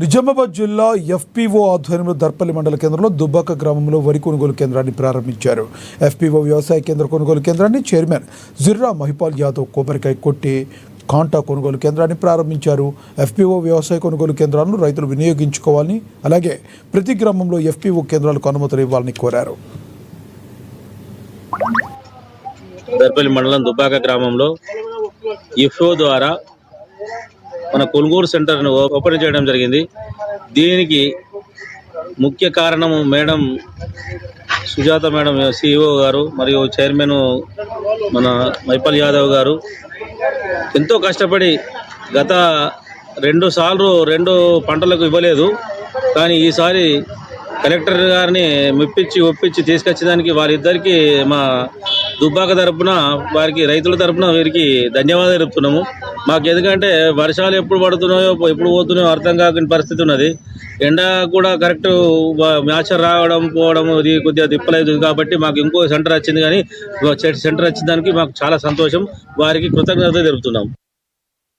నిజామాబాద్ జిల్లా ఎఫ్పీఓ ఆధ్వర్యంలో దర్పల్లి మండల కేంద్రంలో దుబ్బాక గ్రామంలో వరి కొనుగోలు కేంద్రాన్ని ప్రారంభించారు. ఎఫ్పీఓ వ్యవసాయ కేంద్ర కొనుగోలు కేంద్రాన్ని చైర్మన్ జిర్రా మహిపాల్ యాదవ్ కొబ్బరికాయ కొట్టి కాంటా కొనుగోలు కేంద్రాన్ని ప్రారంభించారు. ఎఫ్పీఓ వ్యవసాయ కొనుగోలు కేంద్రాలను రైతులు వినియోగించుకోవాలని, అలాగే ప్రతి గ్రామంలో ఎఫ్పీఓ కేంద్రాలకు అనుమతులు ఇవ్వాలని కోరారు. దర్పల్లి మండలం దుబ్బాక గ్రామంలో ఎఫ్ఓ ద్వారా మన కొనుగోలు సెంటర్ను ఓపెన్ చేయడం జరిగింది. దీనికి ముఖ్య కారణం మేడం సుజాత మేడం సిఇఓ గారు మరియు చైర్మన్ మన మైపాల్ యాదవ్ గారు ఎంతో కష్టపడి గత 2 సార్లు 2 పంటలకు ఇవ్వలేదు. కానీ ఈసారి కలెక్టర్ గారిని ఒప్పించి తీసుకొచ్చేదానికి వారిద్దరికి మా దుబ్బాక తరపున వారికి రైతుల తరపున వీరికి ధన్యవాదాలు చెప్తున్నాము. మాకు ఎందుకంటే వర్షాలు ఎప్పుడు పడుతున్నాయో ఎప్పుడు పోతున్నాయో అర్థం కాని పరిస్థితి ఉన్నది. ఎండ కూడా కరెక్ట్ మ్యాచర్ రావడం పోవడం ఇది కొద్దిగా తిప్పలేదు. కాబట్టి మాకు ఇంకో సెంటర్ వచ్చింది. కానీ సెంటర్ వచ్చిన దానికి మాకు చాలా సంతోషం. వారికి కృతజ్ఞత తెలుపుతున్నాం.